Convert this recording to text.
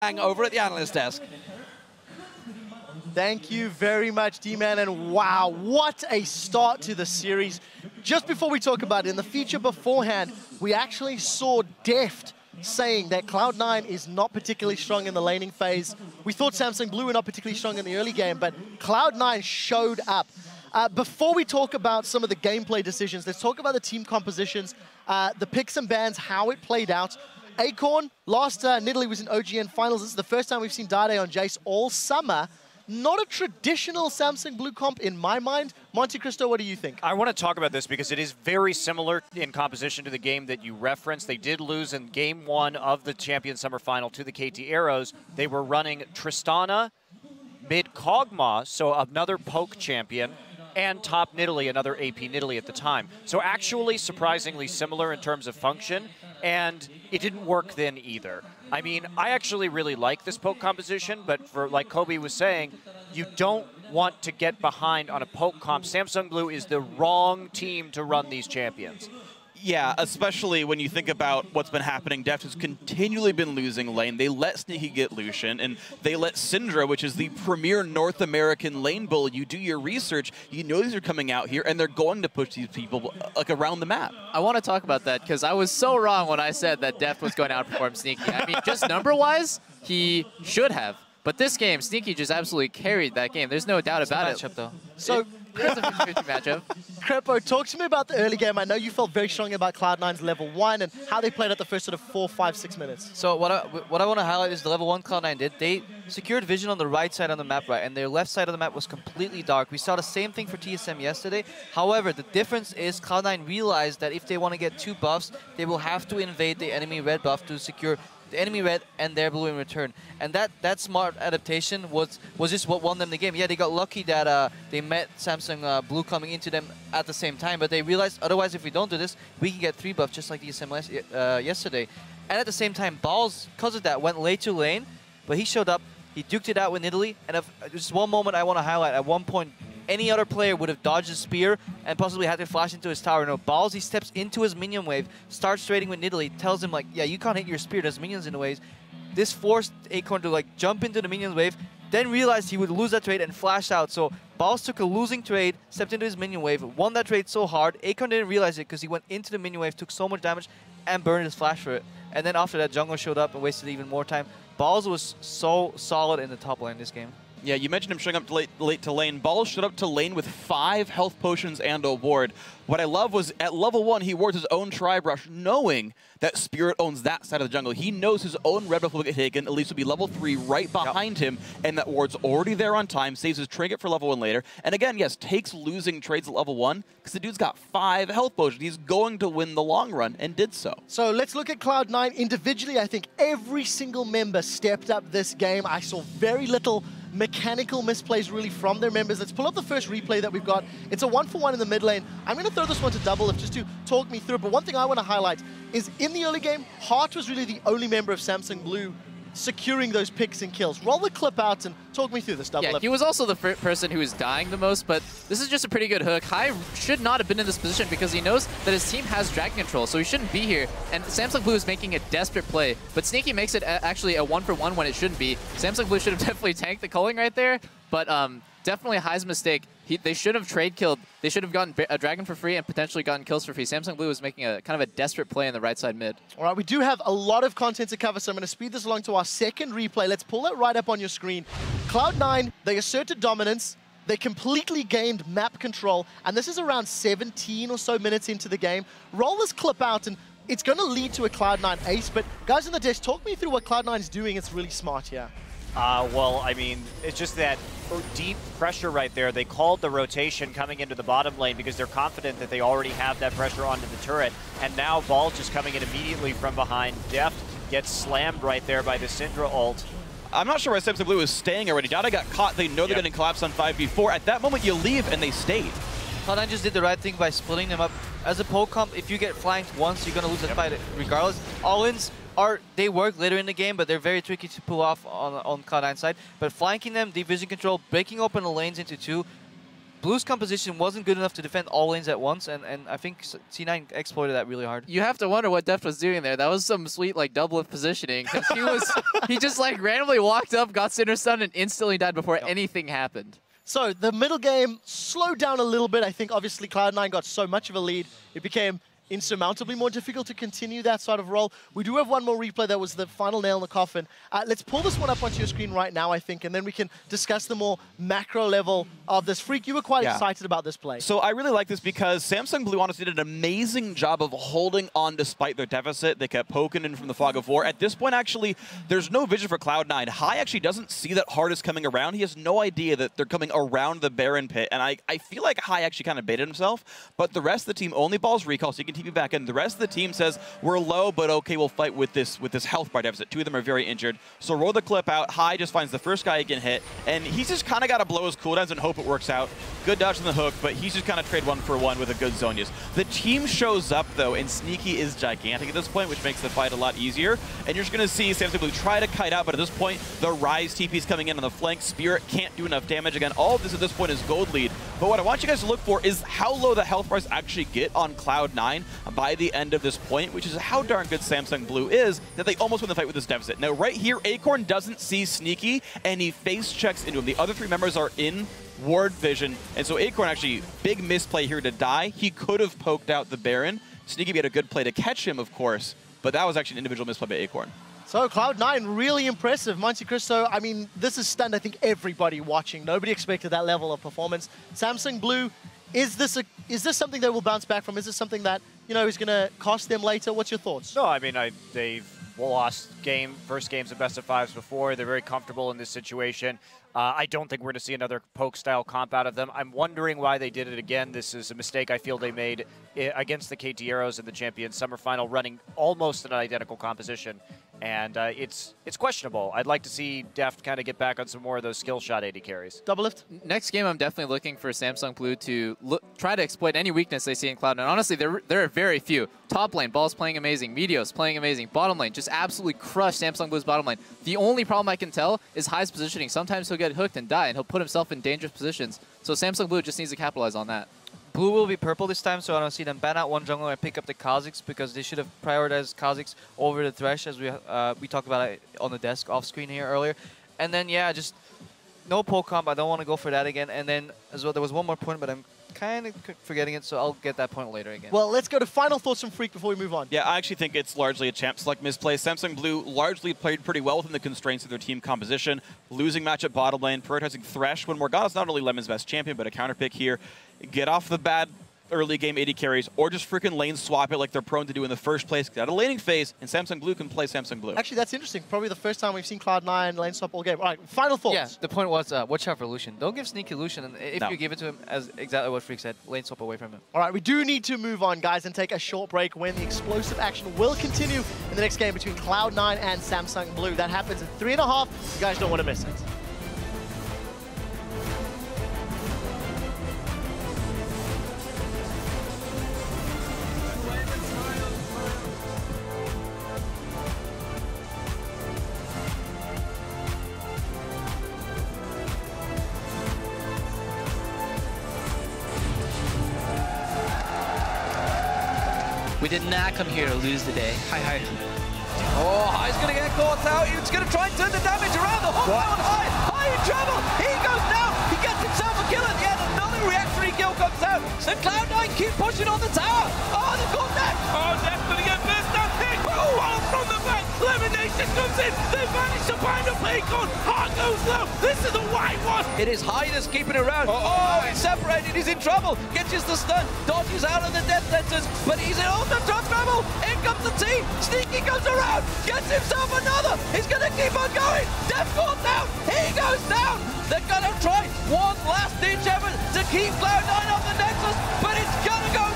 over at the analyst desk. Thank you very much, D-Man, and wow, what a start to the series. Just before we talk about it, in the feature beforehand, we actually saw Deft saying that Cloud9 is not particularly strong in the laning phase. We thought Samsung Blue were not particularly strong in the early game, but Cloud9 showed up. Before we talk about some of the gameplay decisions, let's talk about the team compositions, the picks and bans, how it played out. Acorn, last Nidalee was in OGN finals. This is the first time we've seen Dade on Jace all summer. Not a traditional Samsung Blue comp in my mind. Monte Cristo, what do you think? I want to talk about this because it is very similar in composition to the game that you referenced. They did lose in Game 1 of the Champion Summer Final to the KT Arrows. They were running Tristana, mid Kog'Maw, so another poke champion, and top Nidalee, another AP Nidalee at the time. So actually surprisingly similar in terms of function, and it didn't work then either. I mean, I actually really like this poke composition, but for, like Kobe was saying, you don't want to get behind on a poke comp. Samsung Blue is the wrong team to run these champions. Yeah, especially when you think about what's been happening. Deft has continually been losing lane. They let Sneaky get Lucian, and they let Syndra, which is the premier North American lane bull. You do your research, you know these are coming out here, and they're going to push these people like around the map. I want to talk about that because I was so wrong when I said that Deft was going to outperform Sneaky. I mean, just number-wise, he should have. But this game, Sneaky just absolutely carried that game. There's no doubt about it. Matchup, though. So, It's a 50-50 matchup. Crepo, talk to me about the early game. I know you felt very strongly about Cloud9's level 1 and how they played at the first sort of 4, 5, 6 minutes. So what I want to highlight is the level 1 Cloud9 did. They secured vision on the right side of the map, right, and their left side of the map was completely dark. We saw the same thing for TSM yesterday. However, the difference is Cloud9 realized that if they want to get 2 buffs, they will have to invade the enemy red buff to secure the enemy red and their blue in return. And that smart adaptation was just what won them the game. Yeah, they got lucky that they met Samsung Blue coming into them at the same time, but they realized otherwise if we don't do this, we can get 3 buffs just like the SMS yesterday. And at the same time, Balls, because of that, went late to lane, but he showed up, he duked it out with Nidalee, and just one moment I want to highlight. At one point, any other player would have dodged a spear and possibly had to flash into his tower. No, Balls, he steps into his minion wave, starts trading with Nidalee, tells him, like, yeah, you can't hit your spear, there's minions in the waves. This forced Acorn to, like, jump into the minion wave, then realized he would lose that trade and flash out. So Balls took a losing trade, stepped into his minion wave, won that trade so hard. Acorn didn't realize it because he went into the minion wave, took so much damage, and burned his flash for it. And then after that, Jungle showed up and wasted even more time. Balls was so solid in the top lane this game. Yeah, you mentioned him showing up late to lane. Balls showed up to lane with 5 health potions and a ward. What I love was at level 1, he wards his own Tri-Brush, knowing that Spirit owns that side of the jungle. He knows his own red buff will get taken, at least will be level 3 right behind him, and that ward's already there on time, saves his trinket for level 1 later. And again, yes, takes losing trades at level 1, because the dude's got 5 health potions. He's going to win the long run, and did so. So let's look at Cloud9 individually. I think every single member stepped up this game. I saw very little mechanical misplays really from their members. Let's pull up the first replay that we've got. It's a 1-for-1 in the mid lane. I'm going to throw this one to Double just to talk me through it. But one thing I want to highlight is in the early game, Heart was really the only member of Samsung Blue securing those picks and kills. Roll the clip out and talk me through this, Double. Yeah, he was also the person who was dying the most, but this is just a pretty good hook. Hai should not have been in this position because he knows that his team has dragon control, so he shouldn't be here. And Samsung Blue is making a desperate play, but Sneaky makes it actually a 1-for-1 when it shouldn't be. Samsung Blue should have definitely tanked the culling right there, but definitely Hai's mistake. They should have trade killed. They should have gotten a dragon for free and potentially gotten kills for free. Samsung Blue was making a kind of a desperate play in the right side mid. All right, we do have a lot of content to cover, so I'm going to speed this along to our second replay. Let's pull that right up on your screen. Cloud9, they asserted dominance. They completely gained map control, and this is around 17 or so minutes into the game. Roll this clip out, and it's going to lead to a Cloud9 ace, but guys on the desk, talk me through what Cloud9 is doing. It's really smart here. Well, I mean, it's just that deep pressure right there. They called the rotation coming into the bottom lane because they're confident that they already have that pressure onto the turret. And now Ball just coming in immediately from behind. Deft gets slammed right there by the Syndra ult. I'm not sure why Samsung Blue is staying already. Dada got caught. They know they're getting collapsed on 5v4. At that moment, you leave, and they stayed. Cloud9 just did the right thing by splitting them up. As a poke comp, if you get flanked once, you're going to lose that fight regardless. All-ins they work later in the game, but they're very tricky to pull off on Cloud9 side. But flanking them, deep vision control, breaking open the lanes into 2, Blue's composition wasn't good enough to defend all lanes at once, and I think C9 exploited that really hard. You have to wonder what Deft was doing there. That was some sweet like double positioning, because he just like randomly walked up, got center stun, and instantly died before anything happened. So the middle game slowed down a little bit. I think obviously Cloud9 got so much of a lead, it became insurmountably more difficult to continue that sort of role. We do have one more replay that was the final nail in the coffin. Let's pull this one up onto your screen right now, I think, and then we can discuss the more macro level of this. Freak, you were quite excited about this play. So I really like this because Samsung Blue honestly did an amazing job of holding on despite their deficit. They kept poking in from the fog of war. At this point, actually, there's no vision for Cloud9. Hai actually doesn't see that Hard is coming around. He has no idea that they're coming around the Baron pit, and I feel like Hai actually kind of baited himself, but the rest of the team only balls recall, so you can TP back in. The rest of the team says, we're low, but okay, we'll fight with this health bar deficit. Two of them are very injured. So roll the clip out. Hai just finds the first guy he can hit, and he's just kind of got to blow his cooldowns and hope it works out. Good dodge on the hook, but he's just kind of trade 1-for-1 with a good Zhonya's. The team shows up, though, and Sneaky is gigantic at this point, which makes the fight a lot easier. And you're just going to see Samsung Blue try to kite out, but at this point, the Rise TP is coming in on the flank. Spirit can't do enough damage. Again, all of this at this point is gold lead. But what I want you guys to look for is how low the health bars actually get on Cloud9 by the end of this point, which is how darn good Samsung Blue is that they almost win the fight with this deficit. Now, right here, Acorn doesn't see Sneaky, and he face checks into him. The other three members are in ward vision, and so Acorn actually, big misplay here to die. He could have poked out the Baron. Sneaky made a good play to catch him, of course, but that was actually an individual misplay by Acorn. So Cloud9, really impressive. Monte Cristo, I mean, this has stunned, I think, everybody watching. Nobody expected that level of performance. Samsung Blue, is this something they will bounce back from? Is this something that, you know, is going to cost them later? What's your thoughts? No, I mean, they've lost first games of best-of-5s before. They're very comfortable in this situation. I don't think we're going to see another poke-style comp out of them. I'm wondering why they did it again. This is a mistake I feel they made against the KT Arrows in the Champions Summer Final, running almost an identical composition. And it's questionable. I'd like to see Deft kind of get back on some more of those skill shot AD carries. Double lift? Next game, I'm definitely looking for Samsung Blue to try to exploit any weakness they see in Cloud9. Honestly, there are very few. Top lane, Ball's playing amazing. Meteos playing amazing. Bottom lane, just absolutely crushed Samsung Blue's bottom lane. The only problem I can tell is Hai's positioning. Sometimes he'll get hooked and die, and he'll put himself in dangerous positions. So Samsung Blue just needs to capitalize on that. Blue will be purple this time, so I don't see them ban out one jungler and pick up the Kha'Zix, because they should have prioritized Kha'Zix over the Thresh, as we talked about it on the desk off screen here earlier. And then, yeah, just no poke comp. I don't want to go for that again. And then, as well, there was one more point, but I'm kind of forgetting it, so I'll get that point later again. Well, let's go to final thoughts from Freak before we move on. Yeah, I actually think it's largely a champ select misplay. Samsung Blue largely played pretty well within the constraints of their team composition, losing match at bottom lane, prioritizing Thresh when Morgana's not only Lemon's best champion, but a counter pick here. Get off the bad early game AD carries, or just freaking lane swap it like they're prone to do in the first place. Got a laning phase, and Samsung Blue can play Samsung Blue. Actually, that's interesting. Probably the first time we've seen Cloud9 lane swap all game. All right, final thoughts. Yeah, the point was, watch out for Lucian. Don't give Sneaky Lucian, and if you give it to him, as exactly what Freak said, lane swap away from him. All right, we do need to move on, guys, and take a short break when the explosive action will continue in the next game between Cloud9 and Samsung Blue. That happens in 3.5. You guys don't want to miss it. We did not come here to lose today. Hi. Oh, Hai's going to get caught out. He's going to try and turn the damage around. The hook on Hai. Hai in trouble. He goes down. He gets himself a kill at the end. Another reactionary kill comes out. So Cloud9 keep pushing on the tower. Oh, they've got Deft. Oh, Deft's going to get burst out. Oh, from the back. Lemonation comes in. They manage to find a Acorn. Heart goes low. This is a white one. It is Hai that's keeping it around. Oh, he's separated. He's in trouble. Catches the stun. Dodges out of the death sentence. But he's in ultra trouble. In comes the team. Sneaky goes around. Gets himself another. He's going to keep on going. Deft falls down. He goes down. They're going to try one last ditch effort to keep Cloud9 off the Nexus. But it's going to go